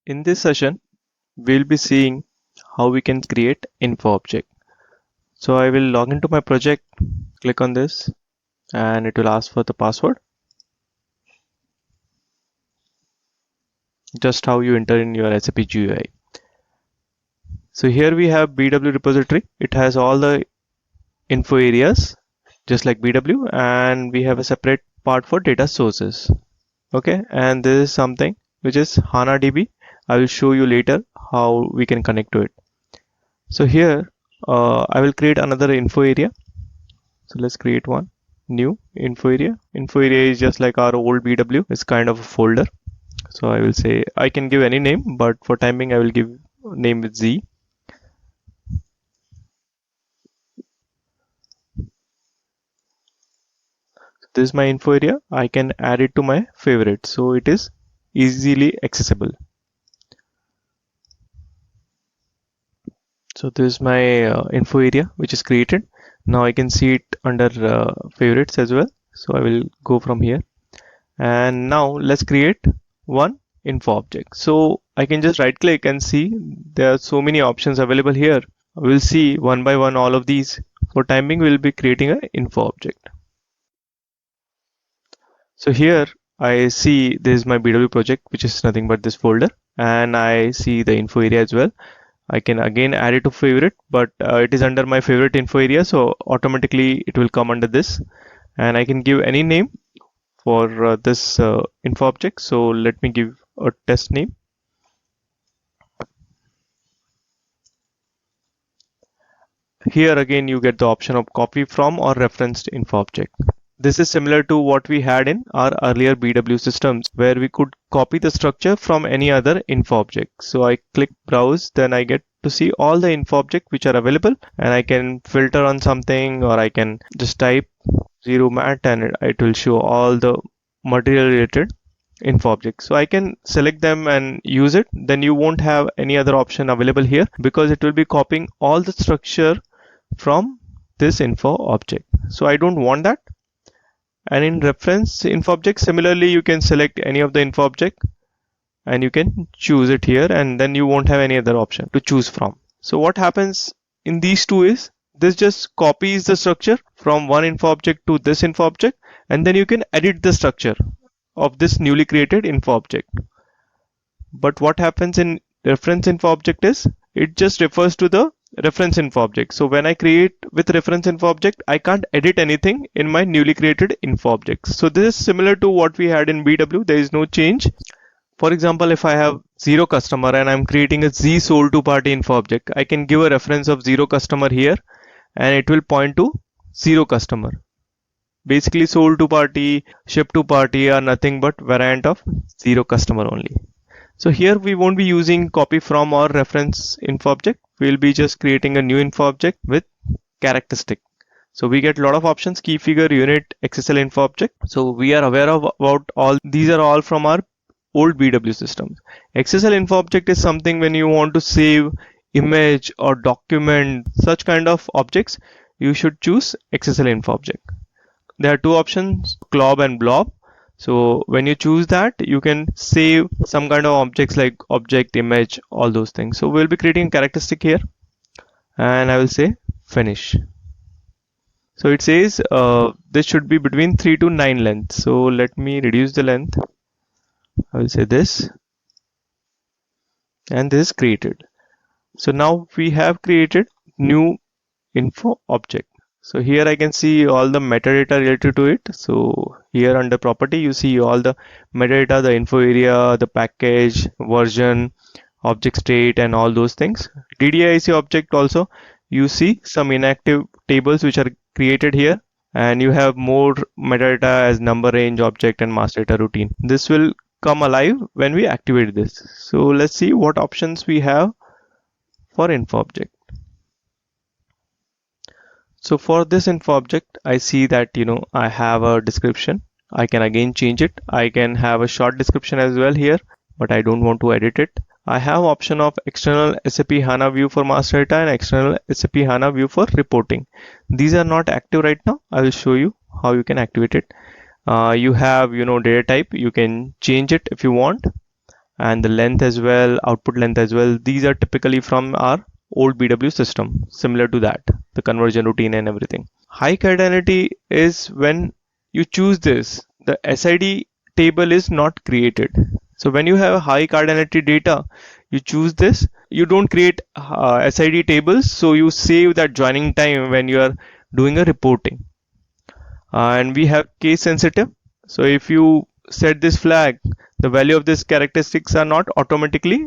In this session, we'll be seeing how we can create info object. So I will log into my project, click on this, and it will ask for the password. Just how you enter in your SAP GUI. So here we have BW repository. It has all the info areas, just like BW, and we have a separate part for data sources. Okay, and this is something which is HANA DB. I will show you later how we can connect to it. So here I will create another info area. So let's create one new info area. Info area is just like our old BW. It's kind of a folder. So I will say I can give any name, but for timing I will give name with Z. This is my info area. I can add it to my favorite. So it is easily accessible. So this is my info area which is created. Now I can see it under favorites as well. So I will go from here. And now let's create one info object. So I can just right click and see there are so many options available here. We'll see one by one all of these. For timing, we'll be creating an info object. So here I see this is my BW project, which is nothing but this folder, and I see the info area as well. I can again add it to favorite, but it is under my favorite info area, so automatically it will come under this. And I can give any name for this info object. So let me give a test name. Here again you get the option of copy from or referenced info object. This is similar to what we had in our earlier BW systems where we could copy the structure from any other info object. So I click browse, then I get to see all the info objects which are available, and I can filter on something, or I can just type zero mat and it will show all the material related info objects. So I can select them and use it. Then you won't have any other option available here because it will be copying all the structure from this info object. So I don't want that. And in reference info object, similarly, you can select any of the info object and you can choose it here, and then you won't have any other option to choose from. So what happens in these two is this just copies the structure from one info object to this info object, and then you can edit the structure of this newly created info object. But what happens in reference info object is it just refers to the reference info object. So when I create with reference info object, I can't edit anything in my newly created info objects. So this is similar to what we had in BW. There is no change. For example, if I have zero customer and I'm creating a Z sold to party info object, I can give a reference of zero customer here and it will point to zero customer. Basically, sold to party, shipped to party are nothing but variant of zero customer only. So here we won't be using copy from or reference info object. We'll be just creating a new info object with characteristic. So we get a lot of options: key figure, unit, XSL info object. So we are aware of about all these are all from our old BW systems. XSL info object is something when you want to save image or document such kind of objects, you should choose XSL info object. There are two options, glob and blob. So when you choose that, you can save some kind of objects like object, image, all those things. So we'll be creating a characteristic here, and I will say finish. So it says this should be between 3 to 9 length. So let me reduce the length. I will say this, and this is created. So now we have created new info object. So here I can see all the metadata related to it. So here under property, you see all the metadata, the info area, the package, version, object state, and all those things. DDIC object also, you see some inactive tables which are created here, and you have more metadata as number, range, object, and master data routine. This will come alive when we activate this. So let's see what options we have for info object. So for this info object, I see that I have a description. I can again change it. I can have a short description as well here, but I don't want to edit it. I have option of external SAP HANA view for master data and external SAP HANA view for reporting. These are not active right now. I will show you how you can activate it. You have data type. You can change it if you want. and the length as well, output length as well. These are typically from our old BW system, similar to that, the conversion routine and everything. High cardinality is when you choose this, the SID table is not created. So when you have a high cardinality data, you choose this. You don't create SID tables, so you save that joining time when you are doing a reporting. And we have case sensitive. So if you set this flag, the value of these characteristics are not automatically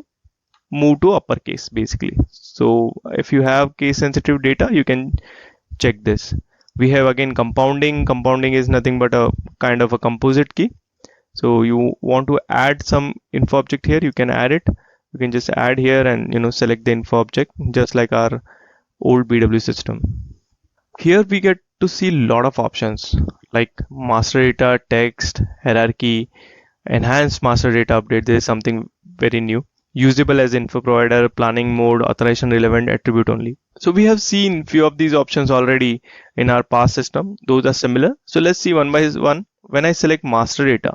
moved to uppercase basically. So if you have case sensitive data, you can check this. We have again compounding. Compounding is nothing but a kind of a composite key. So you want to add some info object here, you can add it. You can just add here and select the info object just like our old BW system. Here we get to see a lot of options like master data, text, hierarchy, enhanced master data update. This is something very new. Usable as info provider, planning mode, authorization relevant, attribute only. So we have seen few of these options already in our past system. Those are similar. So let's see one by one. When I select master data,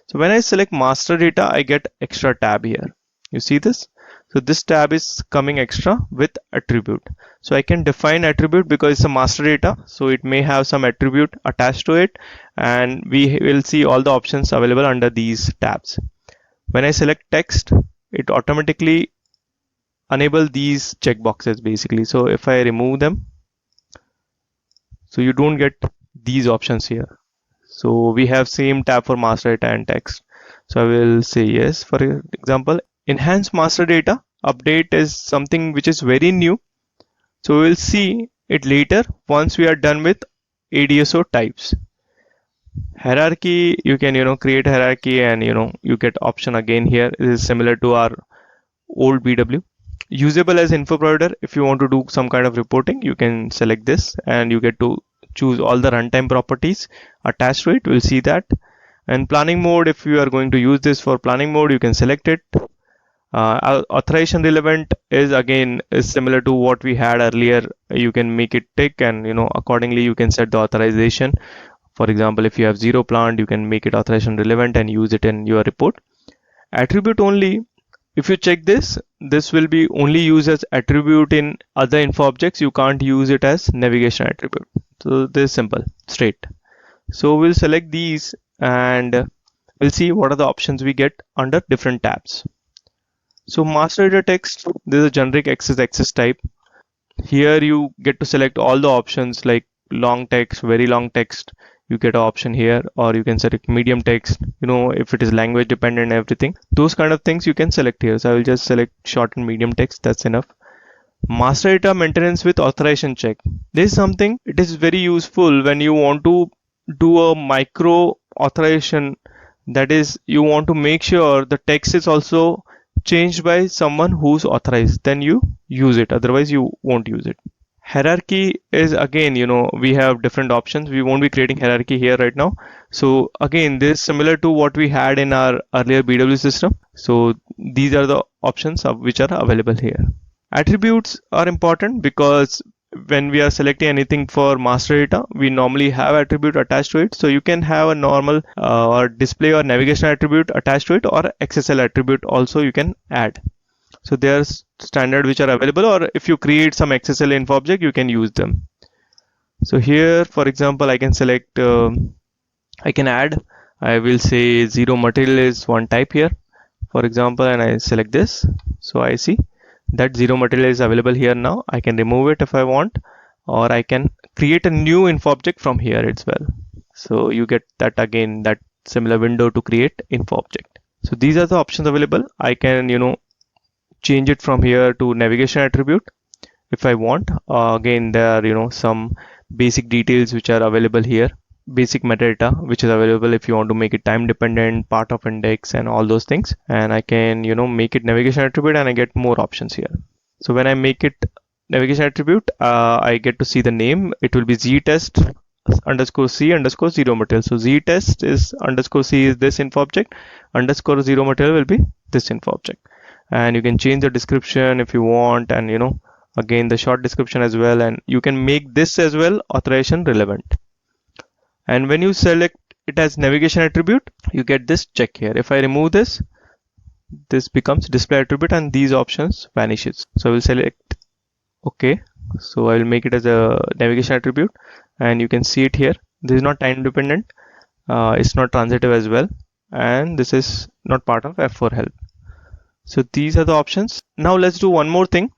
so when I select master data, I get extra tab here. You see this? So this tab is coming extra with attribute. So I can define attribute because it's a master data. So it may have some attribute attached to it, and we will see all the options available under these tabs. When I select text, it automatically enable these checkboxes basically. So if I remove them, so you don't get these options here. So we have same tab for master data and text. So I will say yes. For example, enhanced master data update is something which is very new. So we will see it later once we are done with ADSO types. Hierarchy, you can create hierarchy and you get option again here. It is similar to our old BW. Usable as info provider, if you want to do some kind of reporting, you can select this and you get to choose all the runtime properties attached to it. We'll see that. And planning mode, if you are going to use this for planning mode, you can select it. Authorization relevant is again is similar to what we had earlier. You can make it tick and accordingly you can set the authorization. For example, if you have zero planned, you can make it authorization relevant and use it in your report. Attribute only, if you check this, this will be only used as attribute in other info objects. You can't use it as navigation attribute. So this is simple, straight. So we'll select these and we'll see what are the options we get under different tabs. So master data text, this is a generic access type. Here you get to select all the options like long text, very long text. You get an option here, or you can select medium text, if it is language dependent, everything. Those kind of things you can select here. So I will just select short and medium text, that's enough. Master data maintenance with authorization check. This is something, it is very useful when you want to do a micro authorization. That is, you want to make sure the text is also changed by someone who's authorized. Then you use it, otherwise you won't use it. Hierarchy is again, we have different options. We won't be creating hierarchy here right now. So again, this is similar to what we had in our earlier BW system. So these are the options which are available here. Attributes are important because when we are selecting anything for master data, we normally have attribute attached to it. So you can have a normal or display or navigation attribute attached to it, or XSL attribute also you can add. So there's standard which are available, or if you create some XSL info object, you can use them. So here, for example, I can select, I can add, I will say zero material is one type here, for example, and I select this. So I see that zero material is available here now. I can remove it if I want, or I can create a new info object from here as well. So you get that again, that similar window to create info object. So these are the options available. I can, change it from here to navigation attribute if I want. Again, there are some basic details which are available here, basic metadata which is available if you want to make it time dependent, part of index and all those things. And I can make it navigation attribute and I get more options here. So when I make it navigation attribute, I get to see the name. It will be ztest underscore c underscore zero material. So ztest is underscore c is this info object, underscore zero material will be this info object. And you can change the description if you want, and again the short description as well, and you can make this as well authorization relevant. And when you select it as navigation attribute, you get this check here. If I remove this, this becomes display attribute and these options vanishes. So I will select OK. So I will make it as a navigation attribute, and you can see it here. This is not time dependent. It's not transitive as well, and this is not part of F4 help. So these are the options. Now let's do one more thing.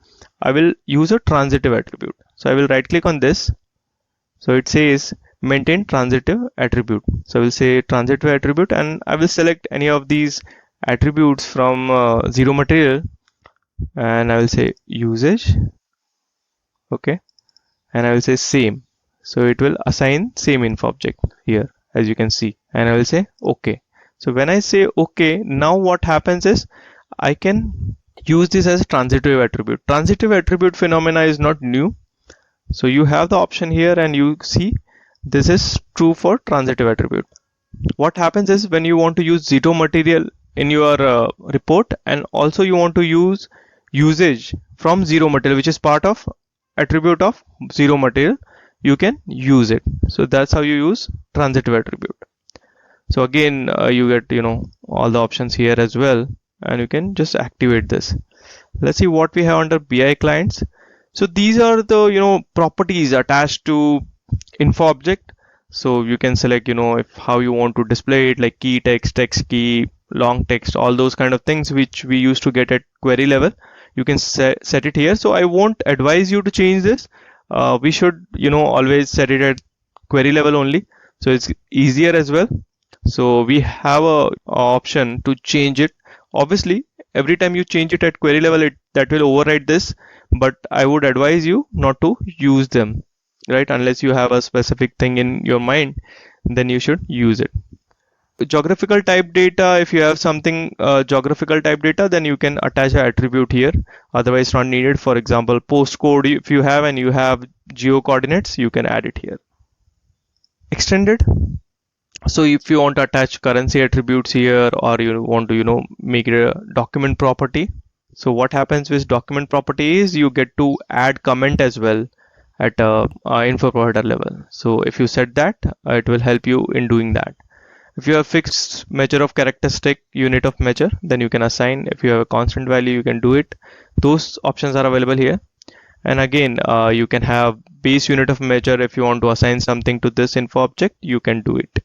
I will use a transitive attribute. So I will right click on this. So it says maintain transitive attribute. So I will say transitive attribute, and I will select any of these attributes from zero material, and I will say usage. Okay, and I will say same. So it will assign same info object here, as you can see, and I will say OK. So when I say OK, now what happens is I can use this as a transitive attribute. Transitive attribute phenomena is not new. So you have the option here, and you see this is true for transitive attribute. What happens is when you want to use zero material in your report, and also you want to use usage from zero material, which is part of attribute of zero material, you can use it. So that's how you use transitive attribute. So again, you get all the options here as well, and you can just activate this. Let's see what we have under BI clients. So these are the properties attached to info object. So you can select if how you want to display it, like key text, text key, long text, all those kind of things which we used to get at query level. You can set it here. So I won't advise you to change this. We should always set it at query level only, so it's easier as well. So we have a option to change it. Obviously every time you change it at query level, that will override this, but I would advise you not to use them, right? Unless you have a specific thing in your mind, then you should use it. Geographical type data, if you have something geographical type data, then you can attach an attribute here, otherwise not needed. For example, postcode, if you have and you have geo coordinates, you can add it here. Extended, so if you want to attach currency attributes here, or you want to make it a document property. So what happens with document property is you get to add comment as well at info provider level. So if you set that, it will help you in doing that. If you have fixed measure of characteristic unit of measure, then you can assign. If you have a constant value, you can do it. Those options are available here. And again, you can have base unit of measure. If you want to assign something to this info object, you can do it.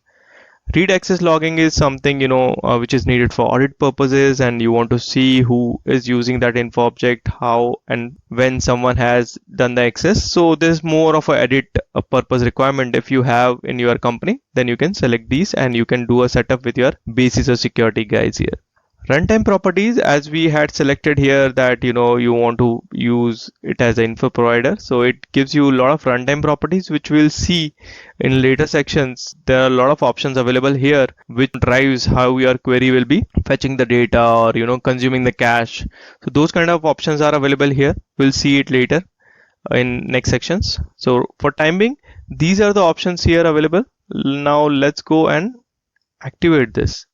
Read access logging is something which is needed for audit purposes, and you want to see who is using that info object, how and when someone has done the access. So there's more of a edit purpose requirement. If you have in your company, then you can select these and you can do a setup with your basis or security guys here. Runtime properties, as we had selected here that you want to use it as an info provider, so it gives you a lot of runtime properties which we'll see in later sections. There are a lot of options available here which drives how your query will be fetching the data or consuming the cache. So those kind of options are available here. We'll see it later in next sections. So for time being, these are the options here available. Now let's go and activate this.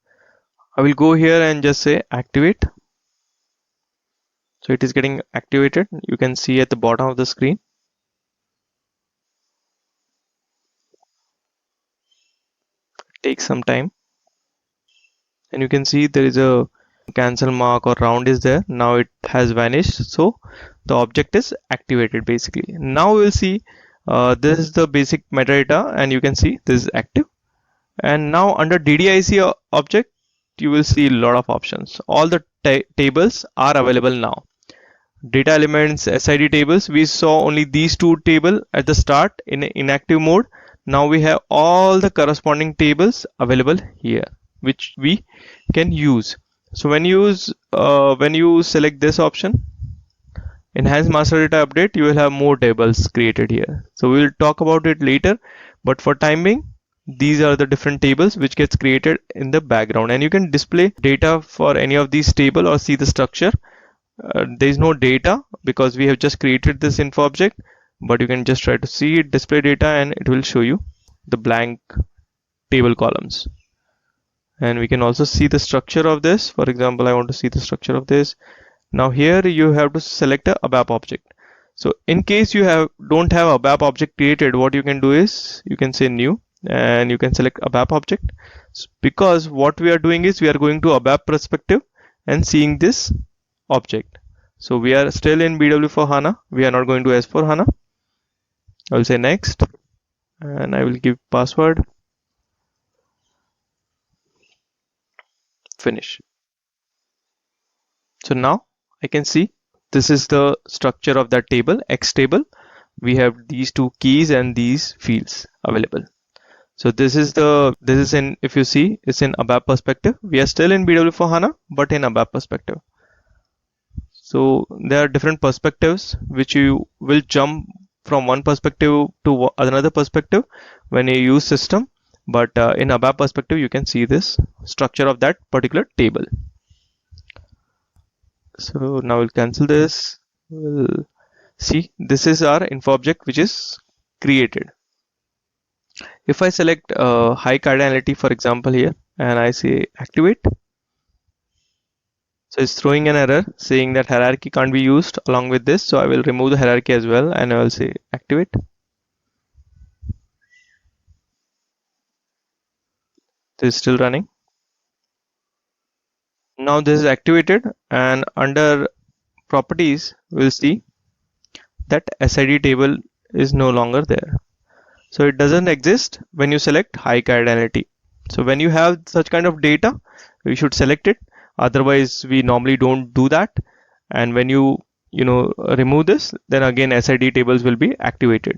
I will go here and just say activate. So it is getting activated. You can see at the bottom of the screen. Take some time. And you can see there is a cancel mark or round is there. Now it has vanished. So the object is activated basically. Now we'll see this is the basic metadata, and you can see this is active. And now under DDIC object, you will see a lot of options. All the tables are available now. Data elements, SID tables, we saw only these two tables at the start in inactive mode. Now we have all the corresponding tables available here, which we can use. So when you select this option, enhance master data update, you will have more tables created here. So we will talk about it later, but for time being, these are the different tables which gets created in the background, and you can display data for any of these table or see the structure. There is no data because we have just created this info object, but you can just try to see it, display data, and it will show you the blank table columns. And we can also see the structure of this. For example, I want to see the structure of this. Now here you have to select a ABAP object. So in case you don't have a ABAP object created, what you can do is you can say new, and you can select ABAP object, because what we are doing is we are going to ABAP perspective, and seeing this object. So we are still in BW4HANA. We are not going to S4HANA. I will say next, and I will give password, finish. So now I can see this is the structure of that table, X table. We have these two keys and these fields available. So this is in, if you see, it's in ABAP perspective. We are still in BW4HANA, but in ABAP perspective. So there are different perspectives which you will jump from one perspective to another perspective when you use system. But in ABAP perspective, you can see this structure of that particular table. So now we'll cancel this. We'll see, this is our Infobject which is created. If I select high cardinality, for example, here, and I say activate, so it's throwing an error saying that hierarchy can't be used along with this. So I will remove the hierarchy as well, and I will say activate. This is still running. Now this is activated, and under properties, we'll see that SID table is no longer there. So it doesn't exist when you select high cardinality. So when you have such kind of data, you should select it. Otherwise, we normally don't do that. And when you remove this, then again SID tables will be activated.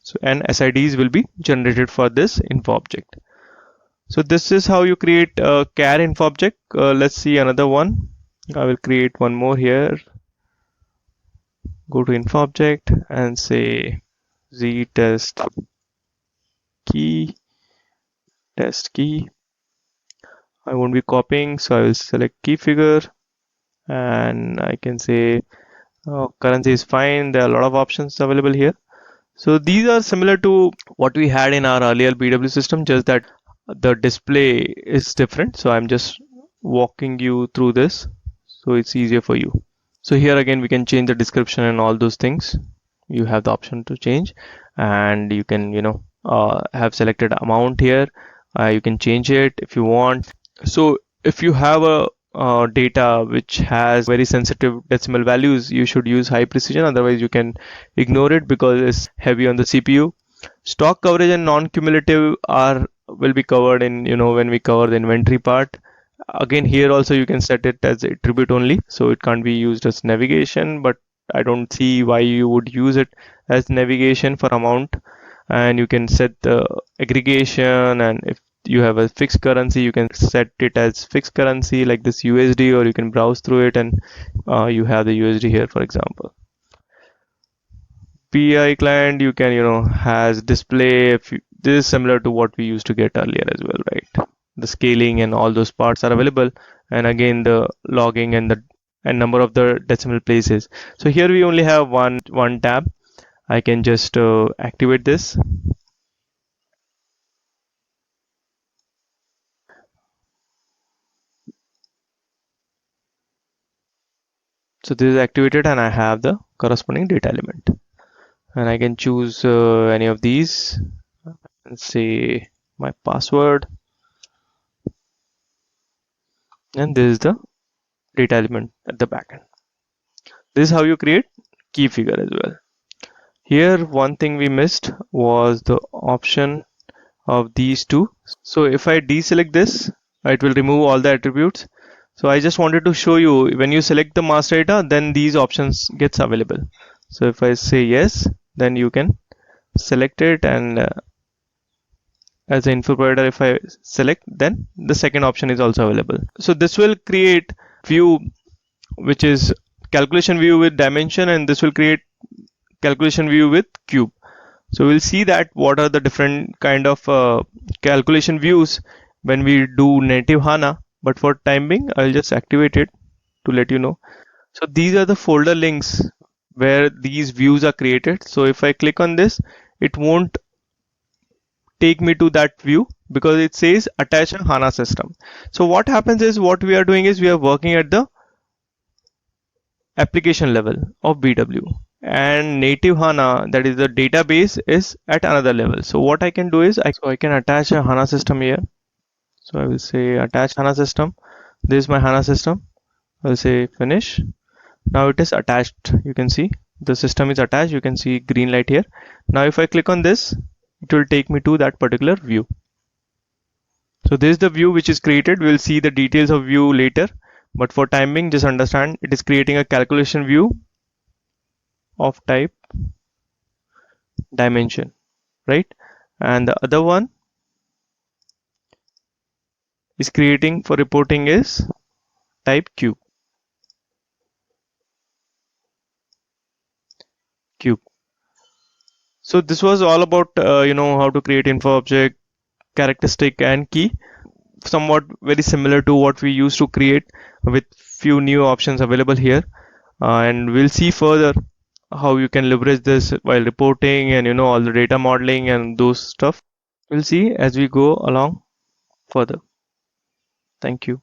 So and SIDs will be generated for this info object. So this is how you create a char info object. Let's see another one. I will create one more here. Go to info object and say z test key, test key. I won't be copying, so I will select key figure, and I can say currency is fine. There are a lot of options available here. So these are similar to what we had in our earlier BW system, just that the display is different. So I'm just walking you through this so it's easier for you. So here again we can change the description and all those things. You have the option to change, and you can have selected amount here. You can change it if you want. So if you have a data which has very sensitive decimal values, you should use high precision. Otherwise you can ignore it because it's heavy on the CPU. Stock coverage and non-cumulative will be covered in when we cover the inventory part. Again, here also you can set it as attribute only, so it can't be used as navigation, but I don't see why you would use it as navigation for amount. And you can set the aggregation, and if you have a fixed currency, you can set it as fixed currency like this USD, or you can browse through it and you have the USD here, for example. PI client, you can has display. This is similar to what we used to get earlier as well, right? The scaling and all those parts are available, and again the logging and the number of the decimal places. So here we only have one tab. I can just activate this. So this is activated, and I have the corresponding data element, and I can choose any of these and say my password, and this is the data element at the backend. This is how you create key figure as well. Here one thing we missed was the option of these two. So if I deselect this, it will remove all the attributes. So I just wanted to show you, when you select the master data, then these options gets available. So if I say yes, then you can select it, and as an info provider, if I select, then the second option is also available. So this will create view which is calculation view with dimension, and this will create calculation view with cube. So we'll see that what are the different kind of calculation views when we do native HANA, but for time being I'll just activate it to let you know. So these are the folder links where these views are created. So if I click on this, it won't take me to that view because it says attach a HANA system. So what happens is, what we are doing is we are working at the application level of BW, and native HANA, that is the database, is at another level. So what I can do is I can attach a HANA system here. So I will say attach HANA system. This is my HANA system. I'll say finish. Now it is attached. You can see the system is attached. You can see green light here. Now if I click on this, it will take me to that particular view. So this is the view which is created. We'll see the details of view later, but for timing, just understand it is creating a calculation view of type dimension, right? And the other one is creating for reporting is type cube. So this was all about how to create info object, characteristic, and key. Somewhat very similar to what we used to create with few new options available here. And we'll see further how you can leverage this while reporting and all the data modeling and those stuff. We'll see as we go along further. Thank you.